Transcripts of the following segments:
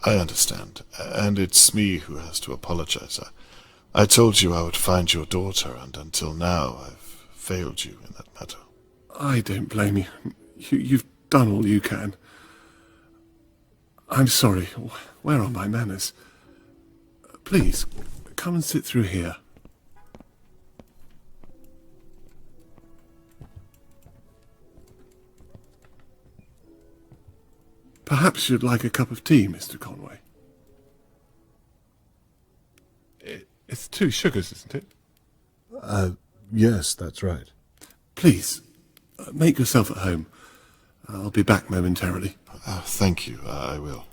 I understand, and it's me who has to apologize. I told you I would find your daughter, and until now I've failed you in that matter. I don't blame you. You've done all you can. I'm sorry. Where are my manners? Please, come and sit through here. Perhaps you'd like a cup of tea, Mr. Conway. It's 2 sugars, isn't it? Yes, that's right. Please, make yourself at home. I'll be back momentarily. Thank you, I will.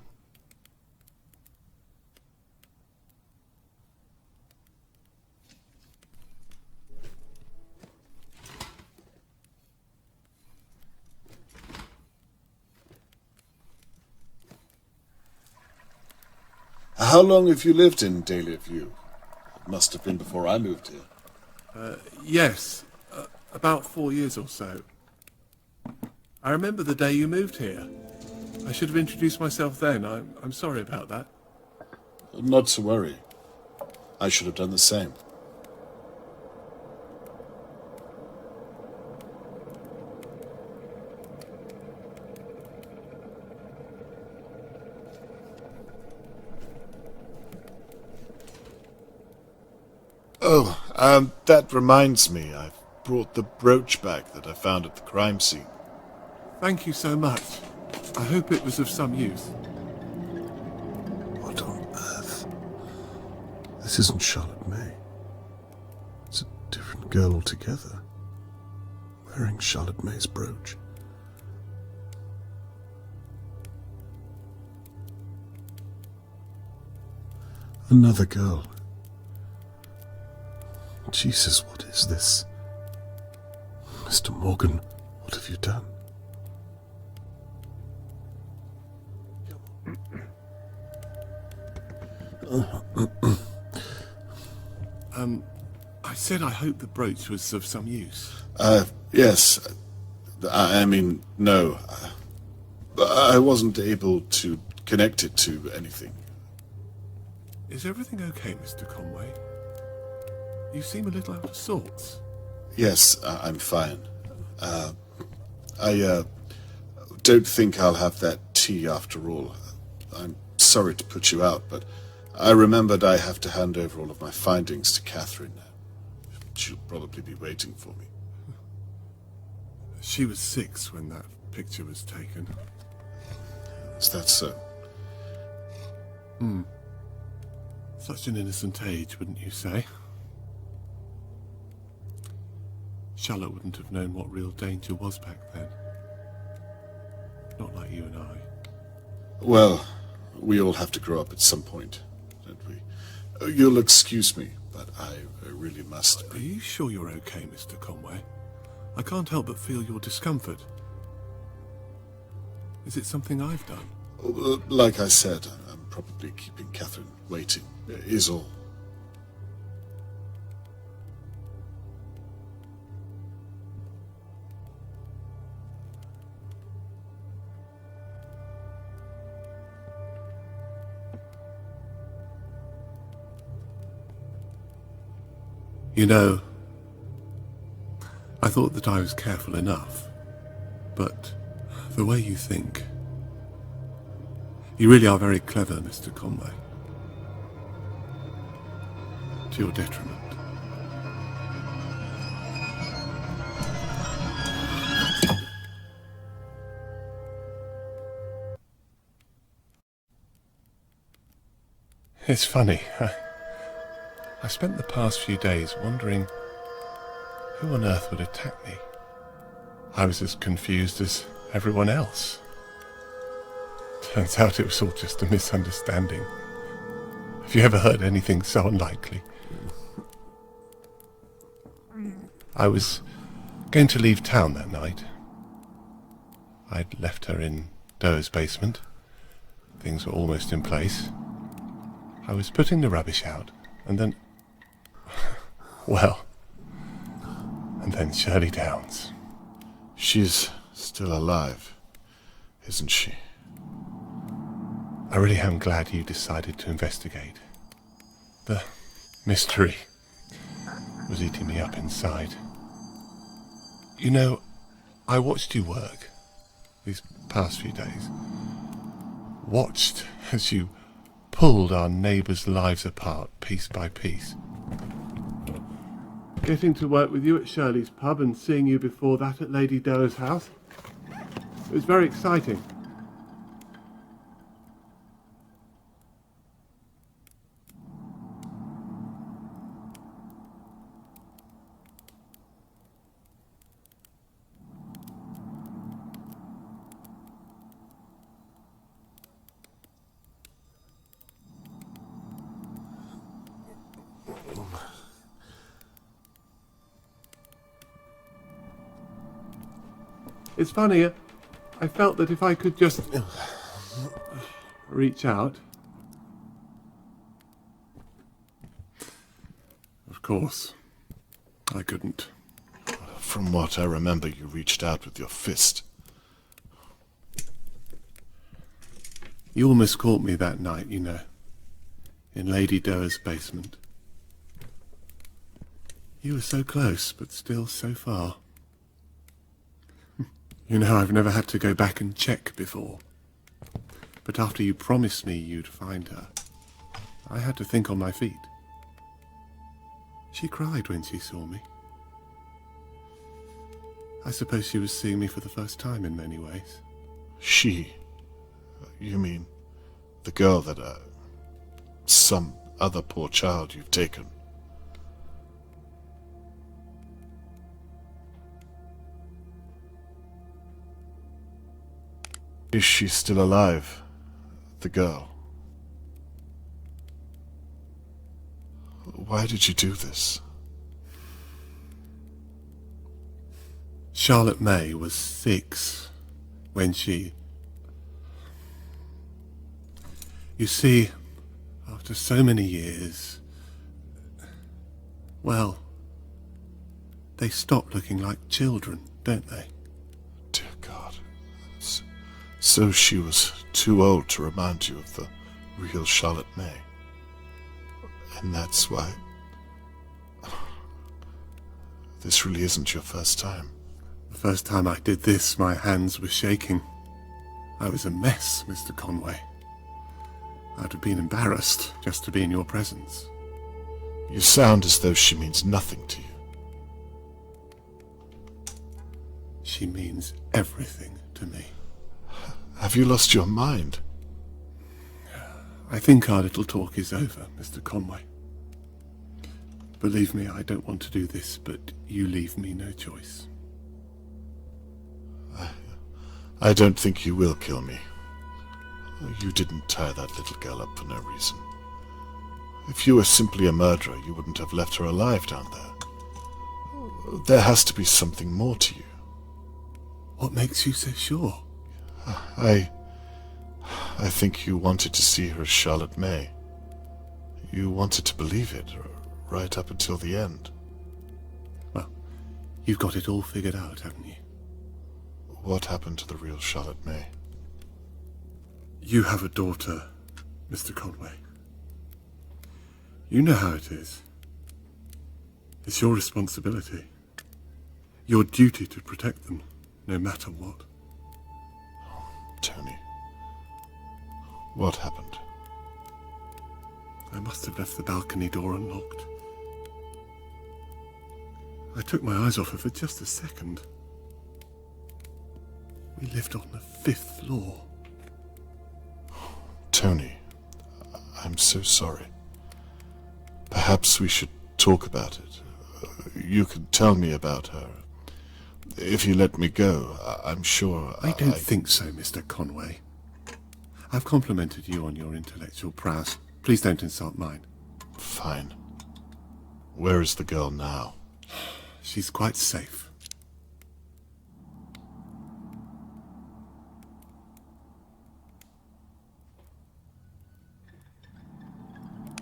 How long have you lived in Dahlia View? It must have been before I moved here. Yes, about 4 years or so. I remember the day you moved here. I should have introduced myself then. I'm sorry about that. Not to worry. I should have done the same. Oh, that reminds me. I've brought the brooch back that I found at the crime scene. Thank you so much. I hope it was of some use. What on earth? This isn't Charlotte May. It's a different girl altogether. Wearing Charlotte May's brooch. Another girl. Jesus, what is this? Mr. Morgan, what have you done? I said I hope the brooch was of some use. Yes. I mean, no. I wasn't able to connect it to anything. Is everything okay, Mr. Conway? You seem a little out of sorts. Yes, I'm fine. I don't think I'll have that tea after all. I'm sorry to put you out, but I remembered I have to hand over all of my findings to Catherine. She'll probably be waiting for me. She was 6 when that picture was taken. Is that so? Such an innocent age, wouldn't you say? Charlotte wouldn't have known what real danger was back then. Not like you and I. Well, we all have to grow up at some point, don't we? You'll excuse me, but I really must. Are you sure you're okay, Mr. Conway? I can't help but feel your discomfort. Is it something I've done? Like I said, I'm probably keeping Catherine waiting, is all. You know, I thought that I was careful enough, but the way you think, you really are very clever, Mr. Conway. To your detriment. It's funny. I spent the past few days wondering who on earth would attack me. I was as confused as everyone else. Turns out it was all just a misunderstanding. Have you ever heard anything so unlikely? I was going to leave town that night. I'd left her in Doe's basement. Things were almost in place. I was putting the rubbish out, and then... well... and then Shirley Downs. She's still alive, isn't she? I really am glad you decided to investigate. The mystery was eating me up inside. You know, I watched you work these past few days. Watched as you pulled our neighbours' lives apart piece by piece. Getting to work with you at Shirley's pub and seeing you before that at Lady Doe's house, it was very exciting. It's funny, I felt that if I could just reach out. Of course, I couldn't. From what I remember, you reached out with your fist. You almost caught me that night, you know, in Lady Doe's basement. You were so close, but still so far. You know, I've never had to go back and check before. But after you promised me you'd find her, I had to think on my feet. She cried when she saw me. I suppose she was seeing me for the first time in many ways. She? You mean the girl that, some other poor child you've taken? Is she still alive, the girl? Why did you do this? Charlotte May was 6 when she... You see, after so many years, well, they stop looking like children, don't they? Dear God. So she was too old to remind you of the real Charlotte May. And that's why... This really isn't your first time. The first time I did this, my hands were shaking. I was a mess, Mr. Conway. I'd have been embarrassed just to be in your presence. You sound as though she means nothing to you. She means everything to me. Have you lost your mind? I think our little talk is over, Mr. Conway. Believe me, I don't want to do this, but you leave me no choice. I don't think you will kill me. You didn't tie that little girl up for no reason. If you were simply a murderer, you wouldn't have left her alive down there. There has to be something more to you. What makes you so sure? I think you wanted to see her as Charlotte May. You wanted to believe it, right up until the end. Well, you've got it all figured out, haven't you? What happened to the real Charlotte May? You have a daughter, Mr. Conway. You know how it is. It's your responsibility. Your duty to protect them, no matter what. Tony, what happened? I must have left the balcony door unlocked. I took my eyes off her for just a second. We lived on the 5th floor. Tony, I'm so sorry. Perhaps we should talk about it. You can tell me about her. If you let me go, I'm sure I don't think so, Mr. Conway. I've complimented you on your intellectual prowess. Please don't insult mine. Fine. Where is the girl now? She's quite safe.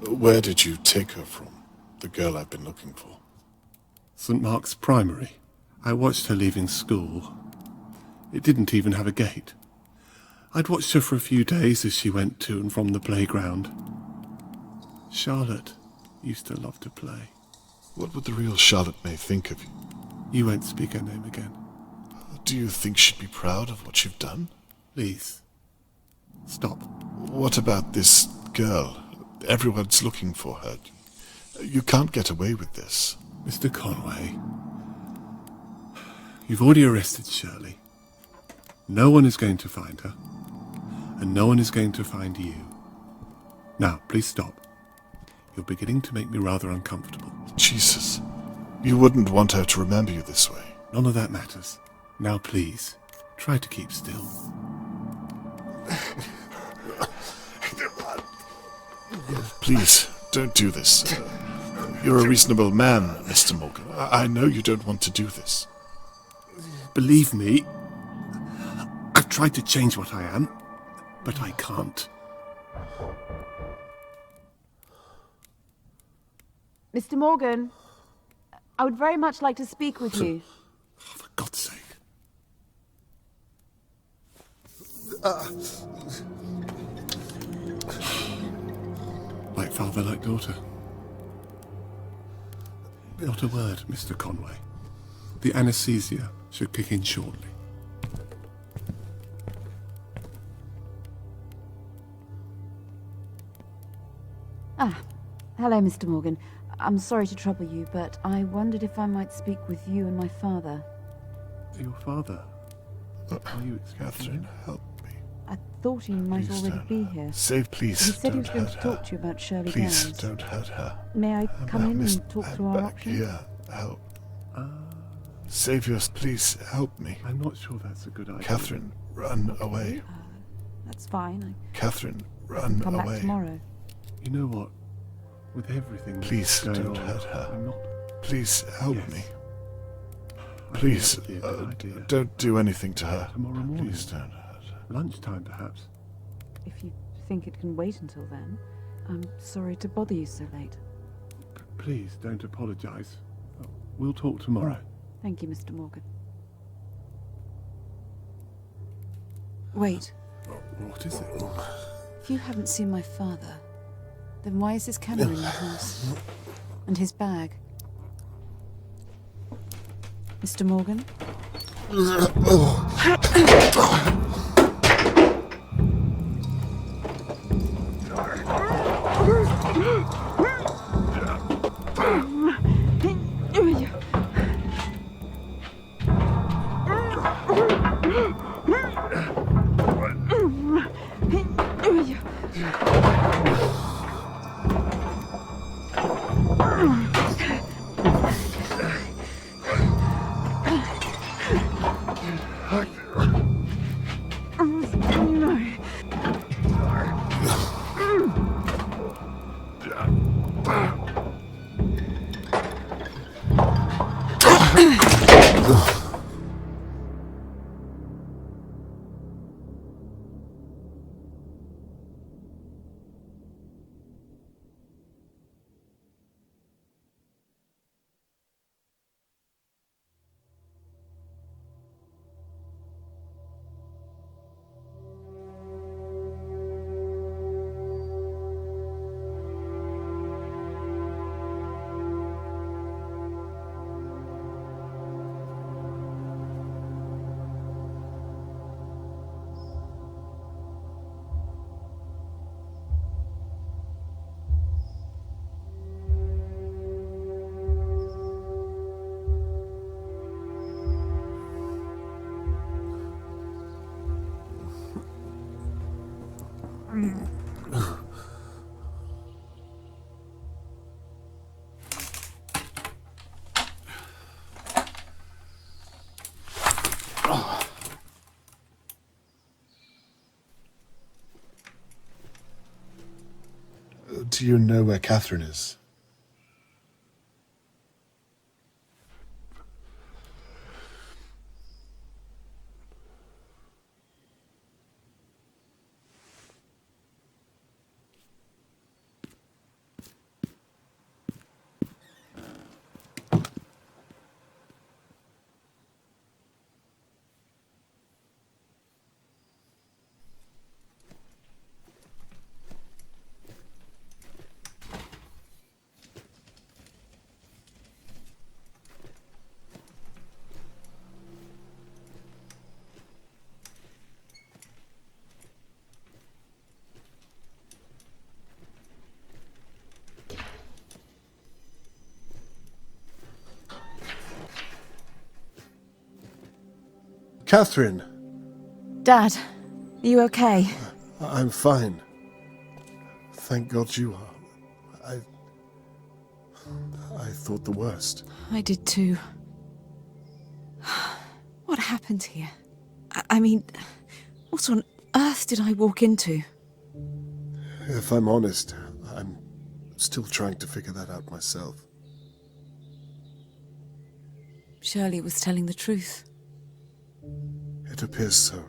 Where did you take her from? The girl I've been looking for. St. Mark's Primary. I watched her leaving school. It didn't even have a gate. I'd watched her for a few days as she went to and from the playground. Charlotte used to love to play. What would the real Charlotte May think of you? You won't speak her name again. Do you think she'd be proud of what you've done? Please. Stop. What about this girl? Everyone's looking for her. You can't get away with this. Mr. Conway, you've already arrested Shirley. No one is going to find her, and no one is going to find you. Now, please stop. You're beginning to make me rather uncomfortable. Jesus. You wouldn't want her to remember you this way. None of that matters. Now, please, try to keep still. Please, don't do this. You're a reasonable man, Mr. Morgan. I know you don't want to do this. Believe me, I've tried to change what I am, but I can't. Mr. Morgan, I would very much like to speak with you. For God's sake. Like father, like daughter. Not a word, Mr. Conway. The anesthesia should kick in shortly. Hello, Mr. Morgan. I'm sorry to trouble you, but I wondered if I might speak with you and my father. Your father? Are you Catherine, help me. I thought he might Please already don't. be here. Please, He said he don't was going hurt to her. talk to you about Shirley Please, Downs. don't hurt her. May I come in Miss- and talk through our back options? here. Help. Saviors, please help me. I'm not sure that's a good idea. Catherine, run away. That's fine. Catherine, I run can come away. back tomorrow. You know what? With everything Please going don't on, hurt her. I'm not... Please help Yes. me. I think Please, that would be a good idea. don't do anything to her. Tomorrow morning. Please don't hurt her. Lunchtime, perhaps. If you think it can wait until then, I'm sorry to bother you so late. Please don't apologise. We'll talk tomorrow. Thank you, Mr. Morgan. Wait, What is it? if you haven't seen my father, then why is his camera in the house? And his bag? Mr. Morgan? Do you know where Catherine is? Catherine! Dad, are you okay? I'm fine. Thank God you are. I thought the worst. I did too. What happened here? I mean, what on earth did I walk into? If I'm honest, I'm still trying to figure that out myself. Shirley was telling the truth. It appears so.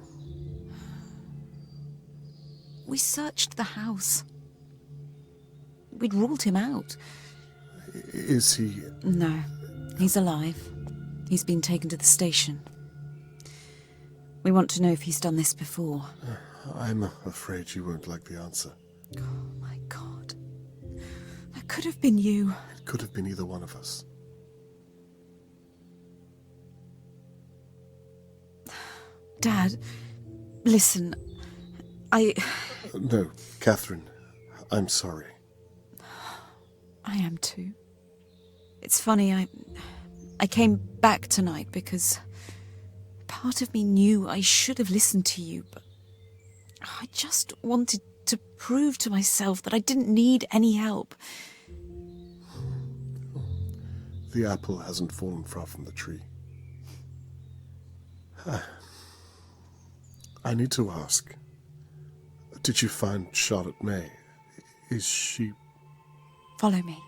We searched the house. We'd ruled him out. Is he... No, he's alive. He's been taken to the station. We want to know if he's done this before. I'm afraid you won't like the answer. Oh my God. That could have been you. It could have been either one of us. Dad, listen, No, Catherine, I'm sorry. I am too. It's funny, I came back tonight because part of me knew I should have listened to you, but I just wanted to prove to myself that I didn't need any help. The apple hasn't fallen far from the tree. I need to ask, did you find Charlotte May? Is she... Follow me.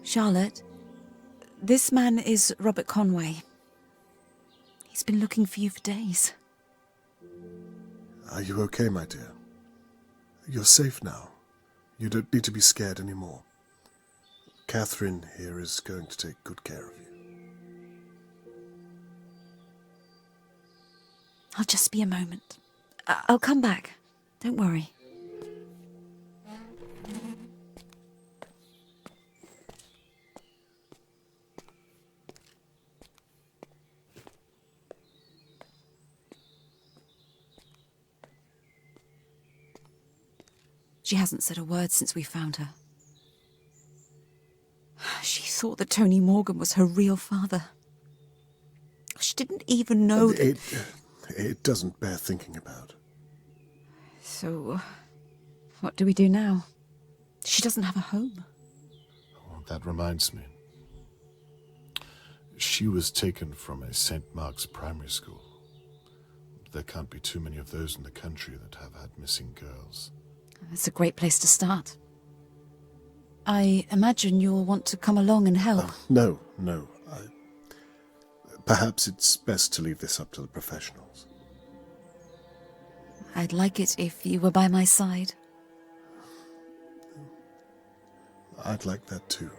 Charlotte, this man is Robert Conway. He's been looking for you for days. Are you okay, my dear? You're safe now. You don't need to be scared anymore. Catherine here is going to take good care of you. I'll just be a moment. I'll come back. Don't worry. She hasn't said a word since we found her. She thought that Tony Morgan was her real father. She didn't even know that... It doesn't bear thinking about. So, what do we do now? She doesn't have a home. Oh, that reminds me. She was taken from a St. Mark's primary school. There can't be too many of those in the country that have had missing girls. It's a great place to start. I imagine you'll want to come along and help. No. Perhaps it's best to leave this up to the professionals. I'd like it if you were by my side. I'd like that too.